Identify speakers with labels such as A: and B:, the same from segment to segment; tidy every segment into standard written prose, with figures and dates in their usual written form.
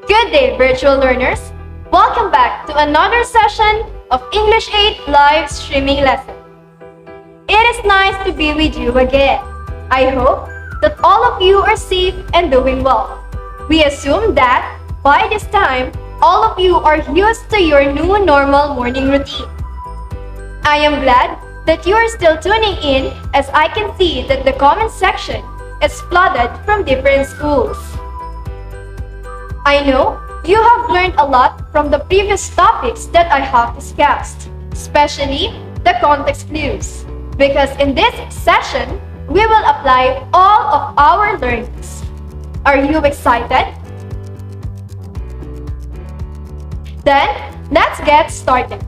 A: Good day, virtual learners! Welcome back to another session of English 8 live streaming lesson. It is nice to be with you again. I hope that all of you are safe and doing well. We assume that by this time, all of you are used to your new normal morning routine. I am glad that you are still tuning in, as I can see that the comment section is flooded from different schools. I know you have learned a lot from the previous topics that I have discussed, especially the context clues, because in this session, we will apply all of our learnings. Are you excited? Then, let's get started.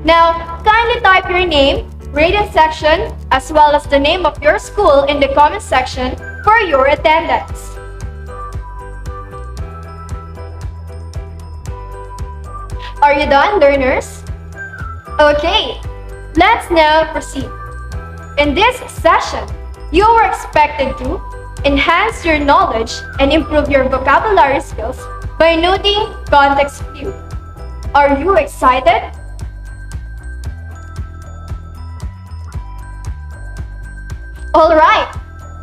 A: Now, kindly type your name, grading section, as well as the name of your school in the comment section for your attendance. Are you done, learners? Okay, let's now proceed. In this session, you are expected to enhance your knowledge and improve your vocabulary skills by noting context clue. Are you excited? Alright,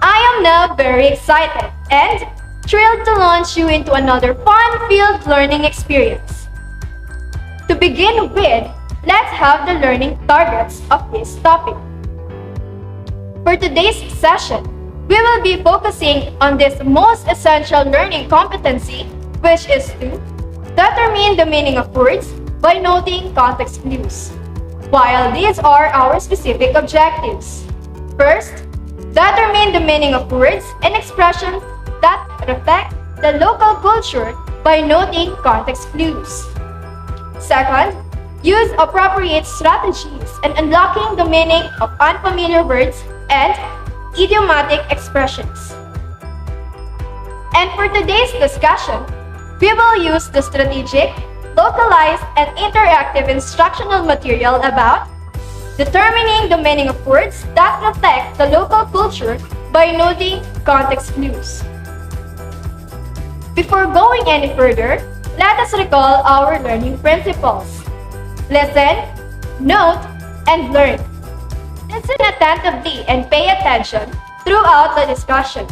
A: I am now very excited and thrilled to launch you into another fun-filled learning experience. To begin with, let's have the learning targets of this topic. For today's session, we will be focusing on this most essential learning competency, which is to determine the meaning of words by noting context clues. While these are our specific objectives. First, determine the meaning of words and expressions that reflect the local culture by noting context clues. Second, use appropriate strategies in unlocking the meaning of unfamiliar words and idiomatic expressions. And for today's discussion, we will use the strategic, localized, and interactive instructional material about determining the meaning of words that reflect the local culture by noting context clues. Before going any further, let us recall our learning principles. Listen, note, and learn. Listen attentively and pay attention throughout the discussion.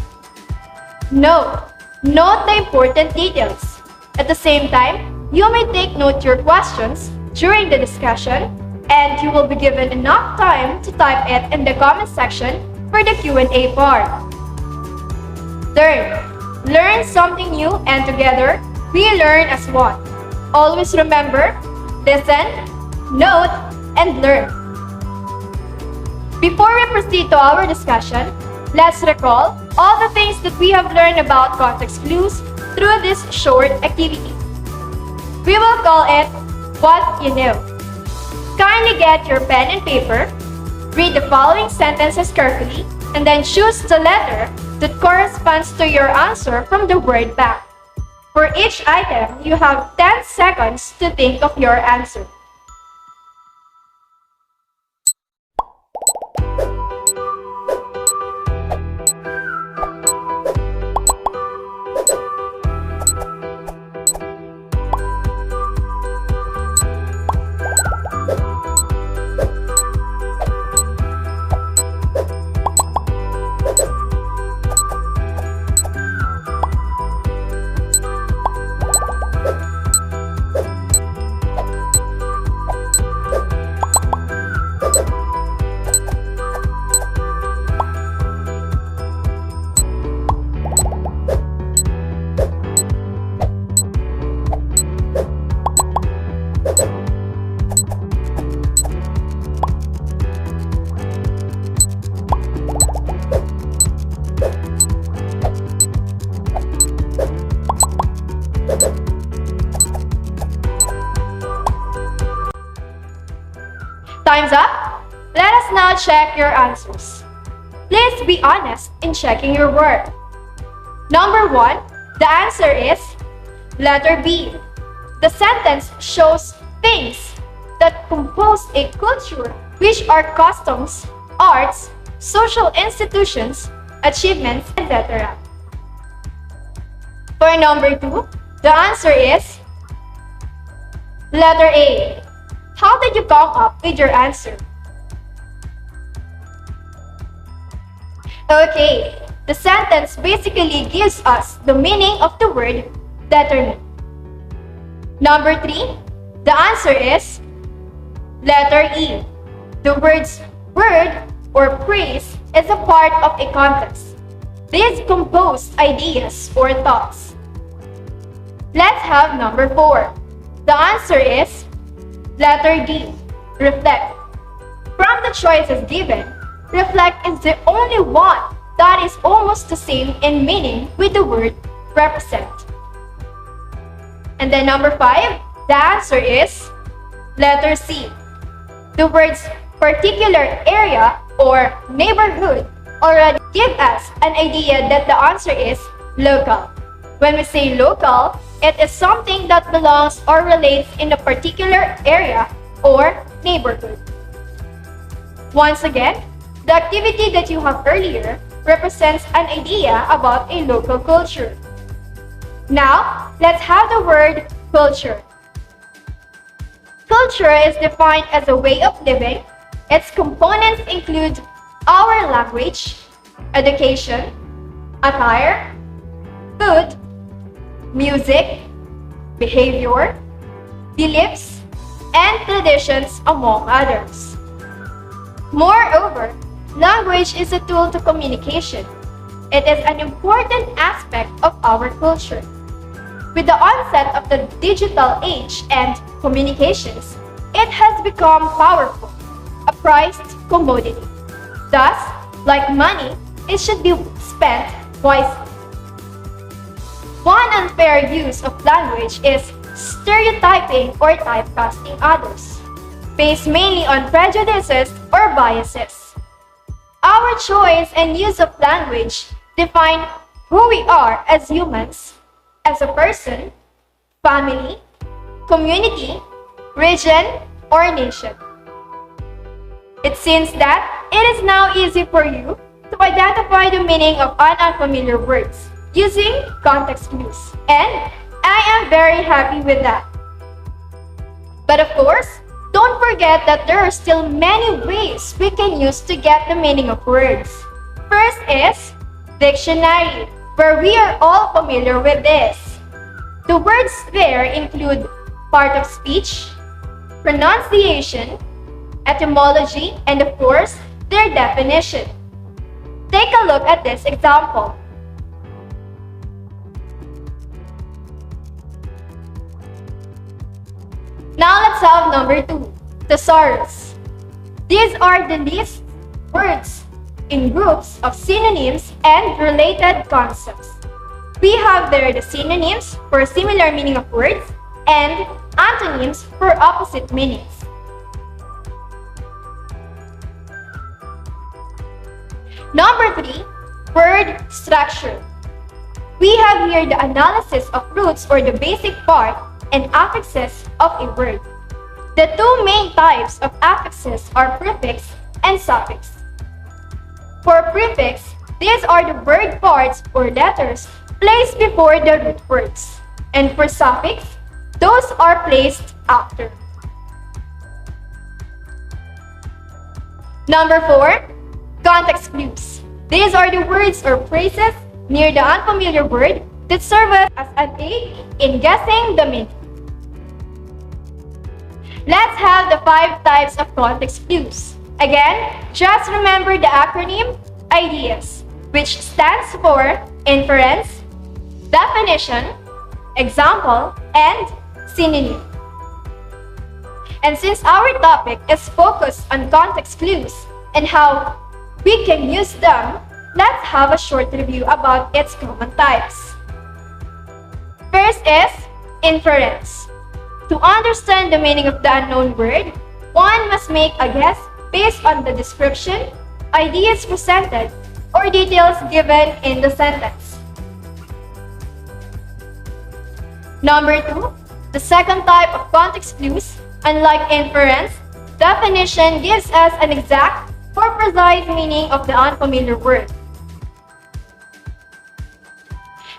A: Note the important details. At the same time, you may take note your questions during the discussion, and you will be given enough time to type it in the comment section for the Q&A part. Learn something new, and together, we learn as one. Always remember, listen, note, and learn. Before we proceed to our discussion, let's recall all the things that we have learned about context clues through this short activity. We will call it What You Know. Kindly get your pen and paper, read the following sentences carefully, and then choose the letter that corresponds to your answer from the word bank. For each item, you have 10 seconds to think of your answer. Time's up. Let us now check your answers. Please be honest in checking your work. Number 1, the answer is letter B. The sentence shows things that compose a culture, which are customs, arts, social institutions, achievements, etc. For number 2, The answer is letter A. How did you come up with your answer? Okay, the sentence basically gives us the meaning of the word determine. Number 3, the answer is letter E. The word's word or phrase is a part of a context. These compose ideas or thoughts. Let's have number 4. The answer is letter D, reflect. From the choices given, reflect is the only one that is almost the same in meaning with the word represent. And then number 5, the answer is letter C. The words particular area or neighborhood already give us an idea that the answer is local. When we say local, it is something that belongs or relates in a particular area or neighborhood. Once again, the activity that you have earlier represents an idea about a local culture. Now, let's have the word culture. Culture is defined as a way of living. Its components include our language, education, attire, food, music, behavior, beliefs, and traditions, among others. Moreover, language is a tool to communication. It is an important aspect of our culture. With the onset of the digital age and communications, it has become powerful, a prized commodity. Thus, like money, it should be spent wisely. One unfair use of language is stereotyping or typecasting others, based mainly on prejudices or biases. Our choice and use of language define who we are as humans, as a person, family, community, region, or nation. It seems that it is now easy for you to identify the meaning of unfamiliar words using context clues, and I am very happy with that. But of course, don't forget that there are still many ways we can use to get the meaning of words. First is dictionary, where we are all familiar with this. The words there include part of speech, pronunciation, etymology, and of course, their definition. Take a look at this example. Now let's have number 2, thesaurus. These are the list words in groups of synonyms and related concepts. We have there the synonyms for similar meaning of words and antonyms for opposite meanings. Number 3, word structure. We have here the analysis of roots or the basic part and affixes of a word. The two main types of affixes are prefix and suffix. For prefix, these are the word parts or letters placed before the root words. And for suffix, those are placed after. Number 4, context clues. These are the words or phrases near the unfamiliar word that serve as an aid in guessing the meaning. Let's have the 5 types of context clues. Again, just remember the acronym IDEAS, which stands for inference, definition, example, and synonym. And since our topic is focused on context clues and how we can use them, let's have a short review about its common types. First is inference. To understand the meaning of the unknown word, one must make a guess based on the description, ideas presented, or details given in the sentence. Number 2, the second type of context clues, unlike inference, definition gives us an exact or precise meaning of the unfamiliar word.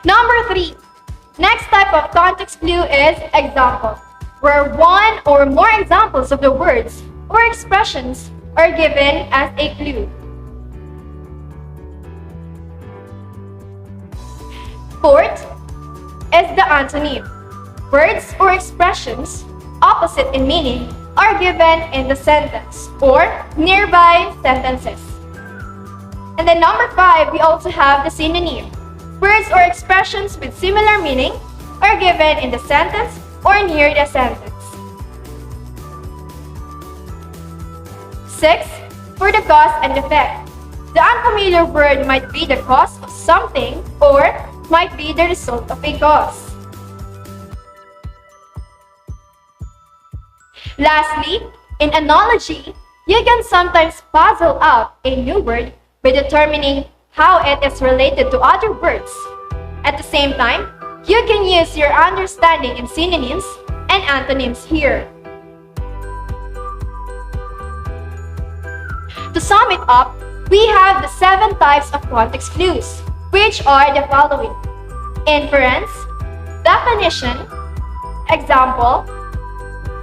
A: Number 3, Next type of context clue is example, where one or more examples of the words or expressions are given as a clue. Fourth is the antonym. Words or expressions opposite in meaning are given in the sentence or nearby sentences. And then number 5, we also have the synonym. Words or expressions with similar meaning are given in the sentence or near the sentence. 6, for the cause and effect. The unfamiliar word might be the cause of something or might be the result of a cause. Lastly, in analogy, you can sometimes puzzle out a new word by determining how it is related to other words. At the same time, you can use your understanding in synonyms and antonyms here. To sum it up, we have the 7 types of context clues, which are the following: inference, definition, example,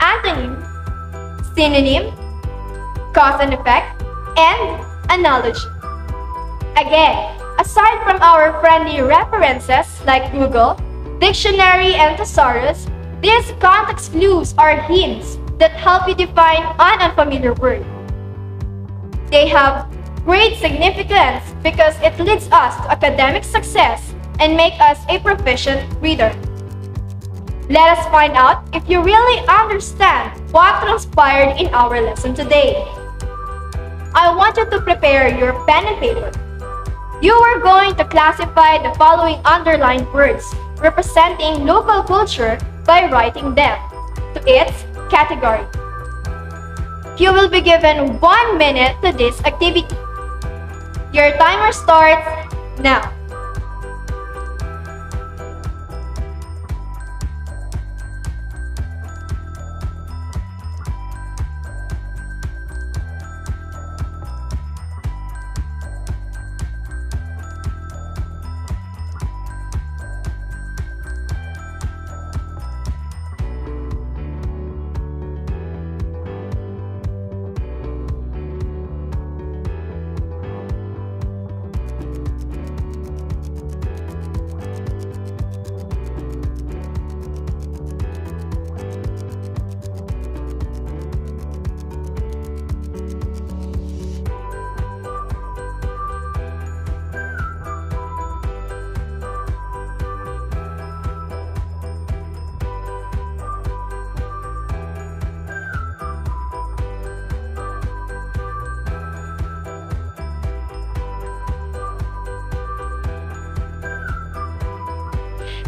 A: antonym, synonym, cause and effect, and analogy. Again, aside from our friendly references like Google, Dictionary, and Thesaurus, these context clues are hints that help you define an unfamiliar word. They have great significance because it leads us to academic success and make us a proficient reader. Let us find out if you really understand what transpired in our lesson today. I want you to prepare your pen and paper. You are going to classify the following underlined words representing local culture by writing them to its category. You will be given 1 minute to this activity. Your timer starts now.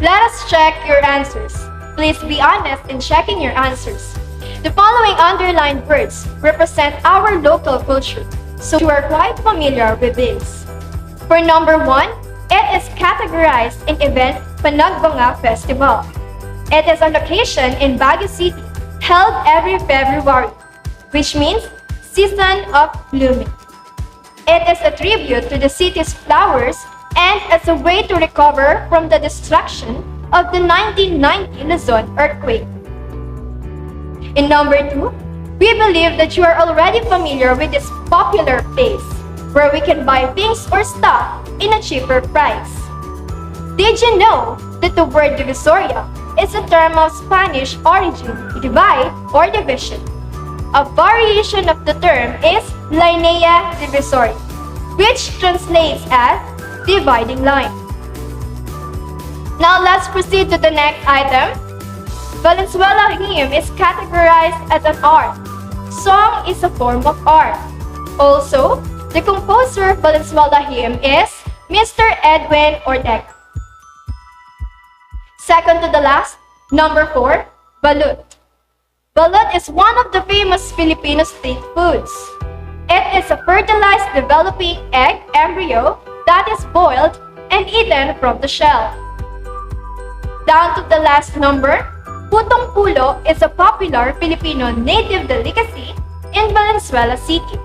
A: Let us check your answers. Please be honest in checking your answers. The following underlined words represent our local culture, so you are quite familiar with this. For number 1, it is categorized in event Panagbanga Festival. It is a location in Baguio City held every February, which means season of blooming. It is a tribute to the city's flowers and as a way to recover from the destruction of the 1990 Luzon earthquake. In number 2, we believe that you are already familiar with this popular place where we can buy things or stuff in a cheaper price. Did you know that the word divisoria is a term of Spanish origin, divide or division? A variation of the term is linea divisoria, which translates as dividing line. Now let's proceed to the next item. Valenzuela hymn is categorized as an art. Song is a form of art. Also, the composer of Valenzuela hymn is Mr. Edwin Ortega. Second to the last, number 4, balut. Balut is one of the famous Filipino street foods. It is a fertilized developing egg embryo that is boiled and eaten from the shell. Down to the last number, putong pulo is a popular Filipino native delicacy in Valenzuela City.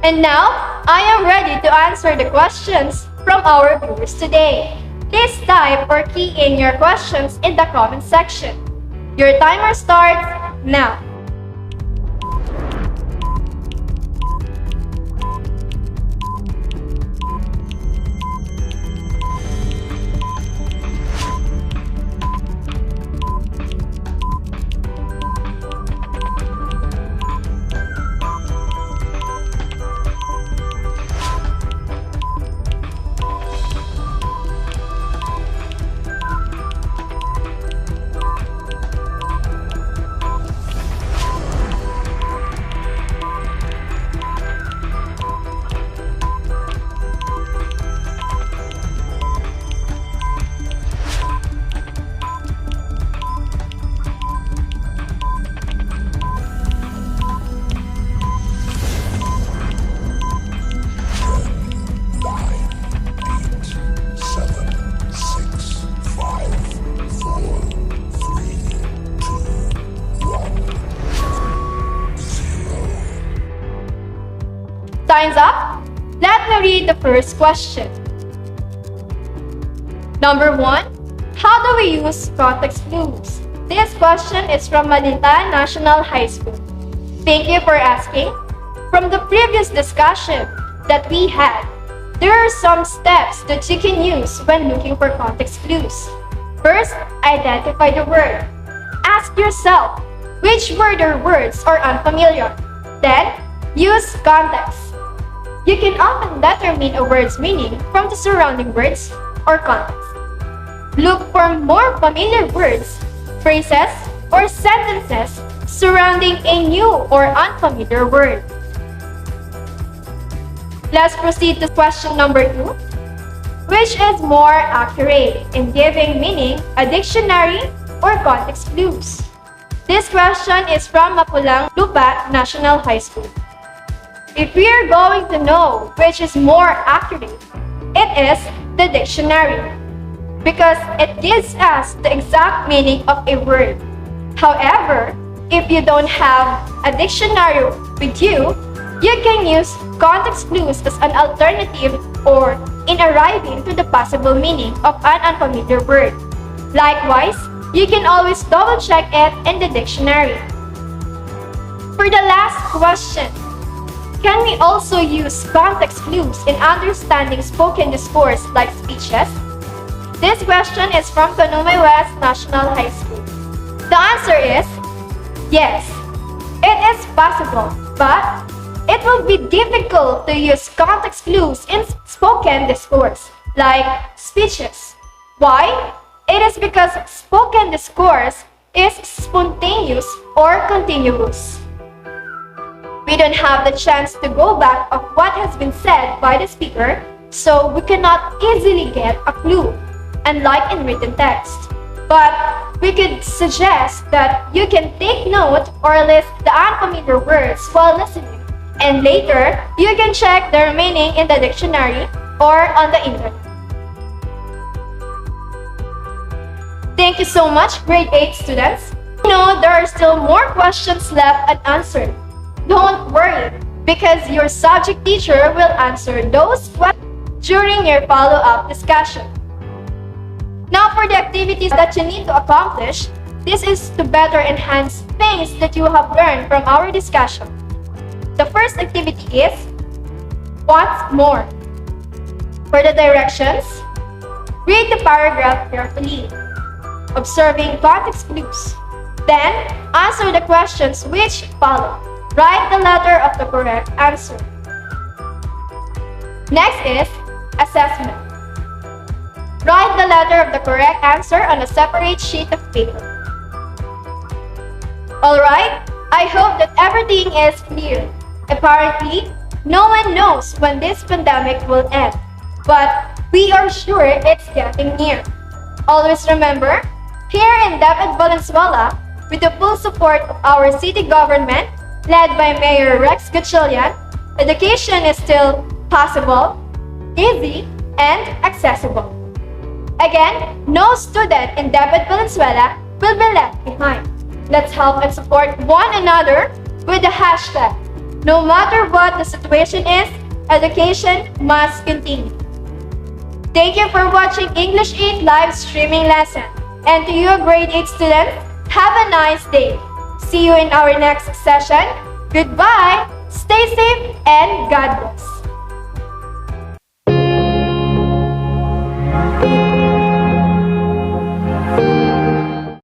A: And now, I am ready to answer the questions from our viewers today. Please type or key in your questions in the comment section. Your timer starts now. Time's up. Let me read the first question. Number 1. How do we use context clues? This question is from Malintan National High School. Thank you for asking. From the previous discussion that we had, there are some steps that you can use when looking for context clues. First, identify the word. Ask yourself which word or words are unfamiliar. Then, use context. You can often determine a word's meaning from the surrounding words or context. Look for more familiar words, phrases, or sentences surrounding a new or unfamiliar word. Let's proceed to question number 2. Which is more accurate in giving meaning, a dictionary or context clues? This question is from Mapulang Lupa National High School. If we are going to know which is more accurate, it is the dictionary, because it gives us the exact meaning of a word. However, if you don't have a dictionary with you, you can use context clues as an alternative or in arriving to the possible meaning of an unfamiliar word. Likewise, you can always double-check it in the dictionary. For the last question, can we also use context clues in understanding spoken discourse like speeches? This question is from Kanumay West National High School. The answer is yes, it is possible, but it will be difficult to use context clues in spoken discourse like speeches. Why? It is because spoken discourse is spontaneous or continuous. We don't have the chance to go back of what has been said by the speaker, so we cannot easily get a clue, unlike in written text. But we could suggest that you can take note or list the unfamiliar words while listening, and later, you can check their meaning in the dictionary or on the internet. Thank you so much, grade 8 students. You know there are still more questions left unanswered. Don't worry, because your subject teacher will answer those questions during your follow-up discussion. Now for the activities that you need to accomplish, this is to better enhance things that you have learned from our discussion. The first activity is, what's more? For the directions, read the paragraph carefully, observing context clues. Then, answer the questions which follow. Write the letter of the correct answer. Next is assessment. Write the letter of the correct answer on a separate sheet of paper. Alright, I hope that everything is clear. Apparently, no one knows when this pandemic will end, but we are sure it's getting near. Always remember, here in Dapat Valenzuela, with the full support of our city government, led by Mayor Rex Gatchalian, education is still possible, easy, and accessible. Again, no student in Dapat Valenzuela will be left behind. Let's help and support one another with the hashtag No matter what the situation is, education must continue. Thank you for watching English 8 live streaming lesson. And to you grade 8 students, have a nice day. See you in our next session. Goodbye, stay safe, and God bless.